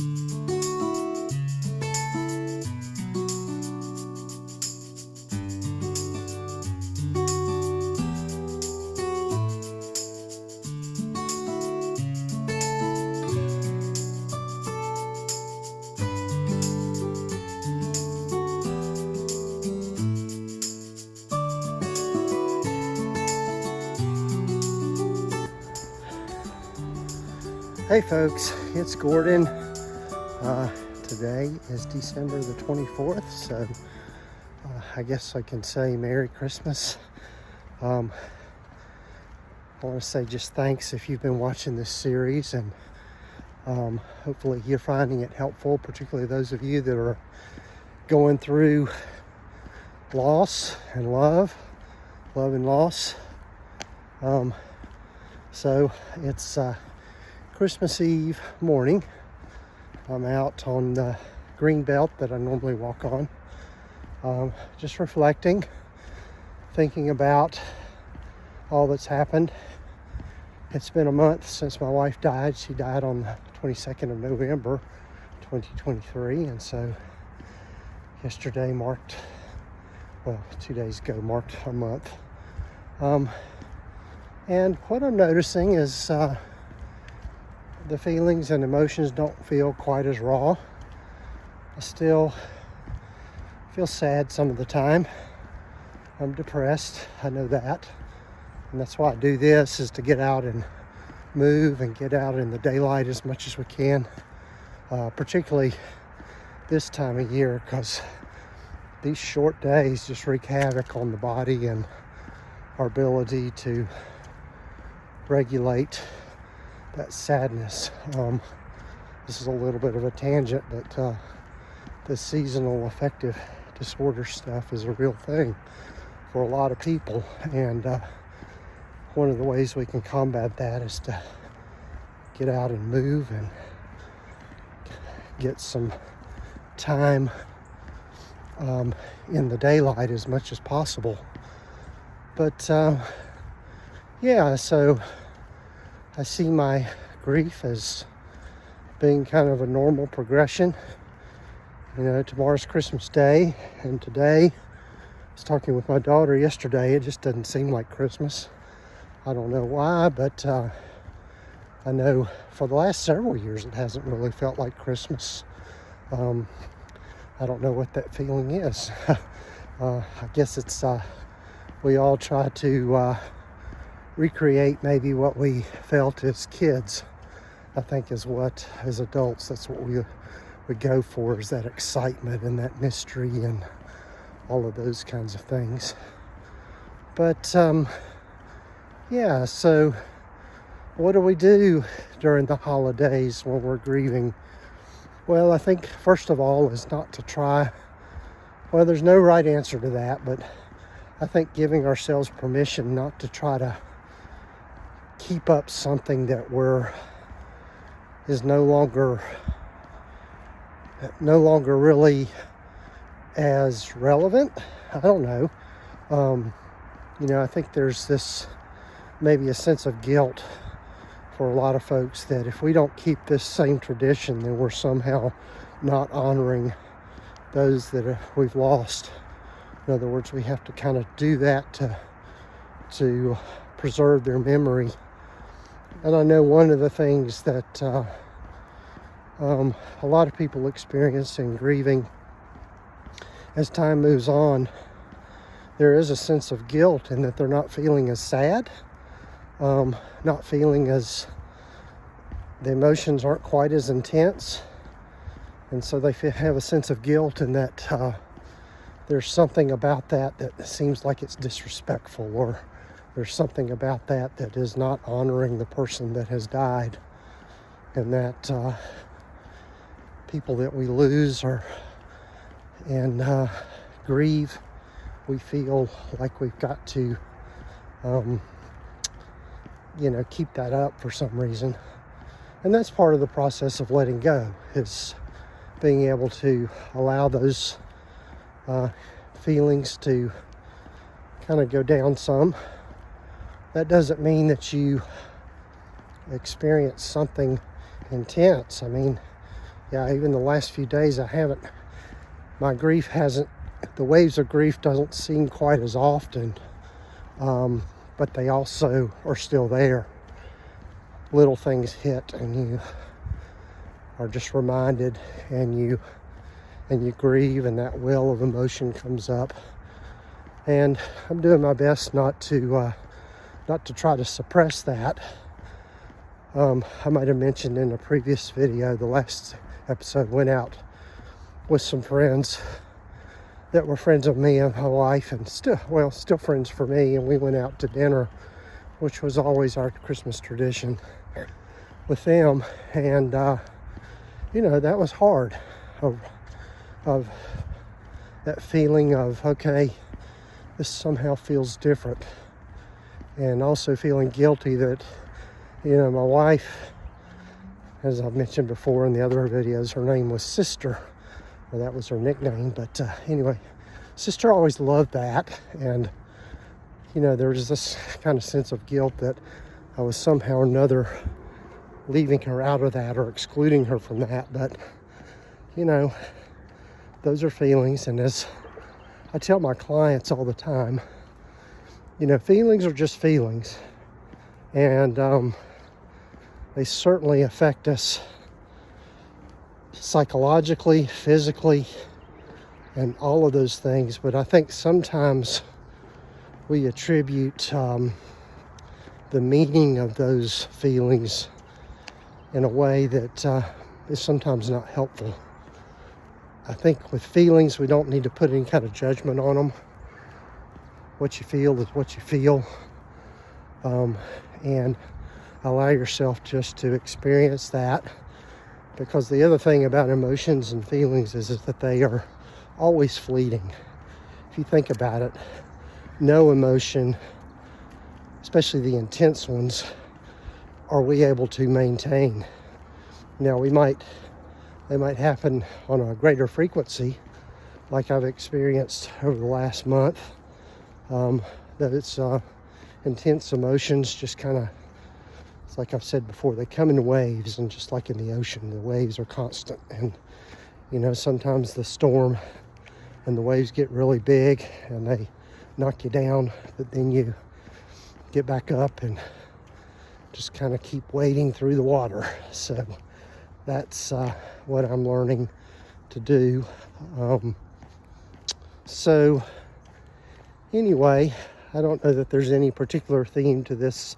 Hey folks, it's Gordon. Today is December the 24th, so I guess I can say Merry Christmas. I want to say just thanks if you've been watching this series, and hopefully you're finding it helpful, particularly those of you that are going through loss and love and loss. So it's Christmas Eve morning. I'm out on the green belt that I normally walk on, just reflecting, thinking about all that's happened. It's been a month since my wife died. She died on the 22nd of November 2023, and so yesterday marked, 2 days ago marked a month. And what I'm noticing is the feelings and emotions don't feel quite as raw. I still feel sad some of the time. I'm depressed, I know that. And that's why I do this, is to get out and move and get out in the daylight as much as we can. Particularly this time of year, because these short days just wreak havoc on the body and our ability to regulate that sadness. This is a little bit of a tangent, but the seasonal affective disorder stuff is a real thing for a lot of people, and one of the ways we can combat that is to get out and move and get some time in the daylight as much as possible. But yeah, so I see my grief as being kind of a normal progression. You know, tomorrow's Christmas Day, and today, I was talking with my daughter yesterday, it just doesn't seem like Christmas. I don't know why, but I know for the last several years it hasn't really felt like Christmas. I don't know what that feeling is. I guess it's, we all try to recreate maybe what we felt as kids. I think is what, as adults, that's what we go for, is that excitement and that mystery and all of those kinds of things. But yeah, so what do we do during the holidays when we're grieving? Well, I think first of all is not to try, well, there's no right answer to that, but I think giving ourselves permission not to try to keep up something that is no longer really as relevant. I don't know. You know, I think there's this maybe a sense of guilt for a lot of folks that if we don't keep this same tradition, then we're somehow not honoring those that we've lost. In other words, we have to kind of do that to preserve their memory. And I know one of the things that a lot of people experience in grieving as time moves on, there is a sense of guilt in that they're not feeling as sad, not feeling as, the emotions aren't quite as intense. And so they have a sense of guilt in that there's something about that seems like it's disrespectful, or there's something about that is not honoring the person that has died, and that people that we lose and grieve, we feel like we've got to, keep that up for some reason. And that's part of the process of letting go, is being able to allow those feelings to kind of go down some. That doesn't mean that you experience something intense. I mean, Yeah, even the last few days my grief hasn't, the waves of grief doesn't seem quite as often, but they also are still there. Little things hit and you are just reminded, and you grieve, and that well of emotion comes up. And I'm doing my best not to try to suppress that. I might have mentioned in a previous video, the last episode, went out with some friends that were friends of me and my wife, and still friends for me, and we went out to dinner, which was always our Christmas tradition with them. And that was hard, of that feeling of, okay, this somehow feels different, and also feeling guilty that, my wife, as I've mentioned before in the other videos, her name was Sister, or that was her nickname, but anyway, Sister always loved that, and there was this kind of sense of guilt that I was somehow or another leaving her out of that or excluding her from that. But those are feelings, and as I tell my clients all the time, feelings are just feelings, and they certainly affect us psychologically, physically, and all of those things. But I think sometimes we attribute the meaning of those feelings in a way that is sometimes not helpful. I think with feelings, we don't need to put any kind of judgment on them. What you feel is what you feel. And allow yourself just to experience that. Because the other thing about emotions and feelings is that they are always fleeting. If you think about it, no emotion, especially the intense ones, are we able to maintain. Now, they might happen on a greater frequency, like I've experienced over the last month, that it's intense emotions just kind of, it's like I've said before, they come in waves, and just like in the ocean, the waves are constant. And, sometimes the storm and the waves get really big and they knock you down, but then you get back up and just kind of keep wading through the water. So that's what I'm learning to do. So anyway, I don't know that there's any particular theme to this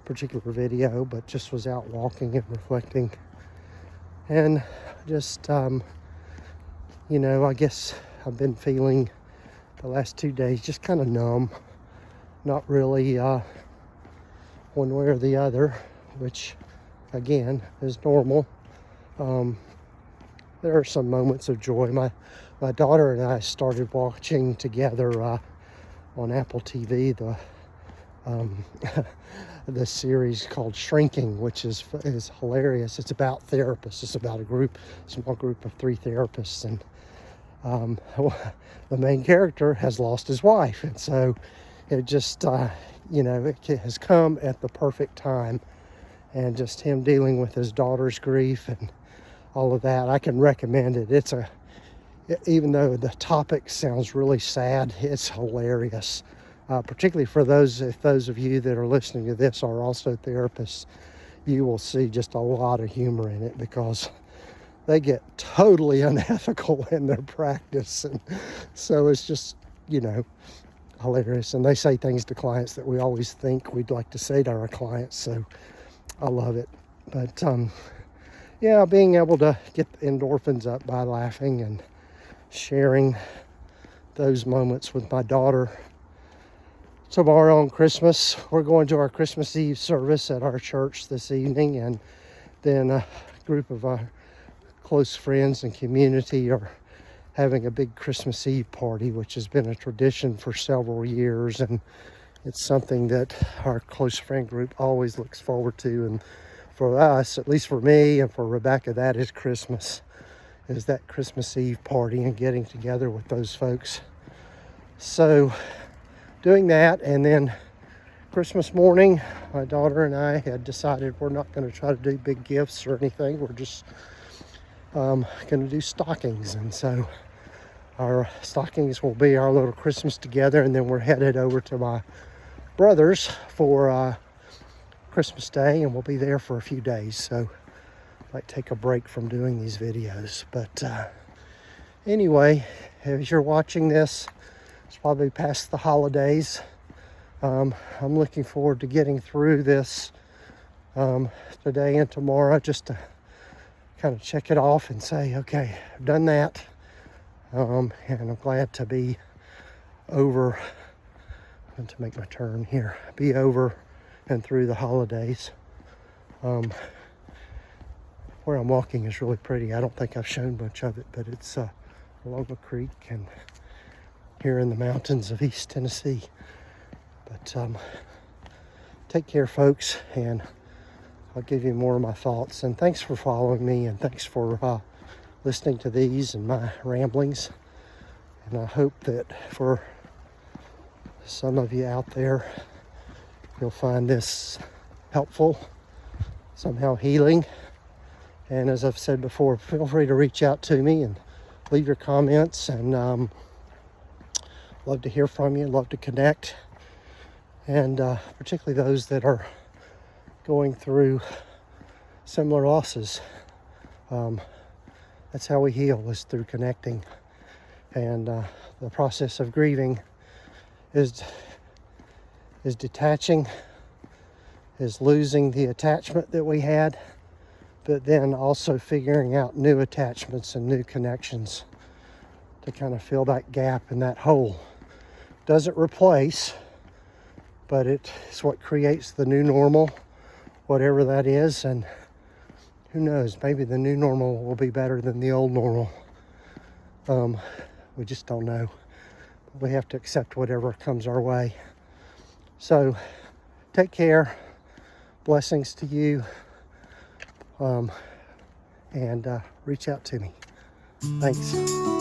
particular video, but just was out walking and reflecting, and just I guess I've been feeling the last 2 days just kind of numb, not really one way or the other, which again is normal. There are some moments of joy. My daughter and I started watching together on Apple TV the series called Shrinking, which is hilarious. It's about therapists. It's about a small group of 3 therapists, and the main character has lost his wife, and so it just it has come at the perfect time, and just him dealing with his daughter's grief and all of that. I can recommend it. Even though the topic sounds really sad, it's hilarious. Particularly for those of you that are listening to this are also therapists, you will see just a lot of humor in it, because they get totally unethical in their practice. And so it's just, hilarious. And they say things to clients that we always think we'd like to say to our clients. So I love it. But being able to get the endorphins up by laughing and sharing those moments with my daughter. Tomorrow on Christmas, we're going to our Christmas Eve service at our church this evening, and then a group of our close friends and community are having a big Christmas Eve party, which has been a tradition for several years, and it's something that our close friend group always looks forward to. And for us, at least for me and for Rebecca, that is Christmas, is that Christmas Eve party and getting together with those folks. So doing that, and then Christmas morning, my daughter and I had decided we're not going to try to do big gifts or anything. We're just going to do stockings. And so our stockings will be our little Christmas together. And then we're headed over to my brother's for Christmas Day, and we'll be there for a few days. So I might take a break from doing these videos. But anyway, as you're watching this, it's probably past the holidays. I'm looking forward to getting through this today and tomorrow, just to kind of check it off and say, okay, I've done that. And I'm glad to be over, and to make my turn here, be over and through the holidays. Where I'm walking is really pretty. I don't think I've shown much of it, but it's along a creek and here in the mountains of East Tennessee. But take care, folks, and I'll give you more of my thoughts. And thanks for following me, and thanks for listening to these and my ramblings. And I hope that for some of you out there, you'll find this helpful, somehow healing. And as I've said before, feel free to reach out to me and leave your comments. And love to hear from you, love to connect. And particularly those that are going through similar losses. That's how we heal, is through connecting. And the process of grieving is detaching, is losing the attachment that we had, but then also figuring out new attachments and new connections to kind of fill that gap and that hole. Doesn't replace, but it's what creates the new normal, whatever that is. And who knows, maybe the new normal will be better than the old normal. We just don't know. We have to accept whatever comes our way. So take care. Blessings to you. And reach out to me. Thanks.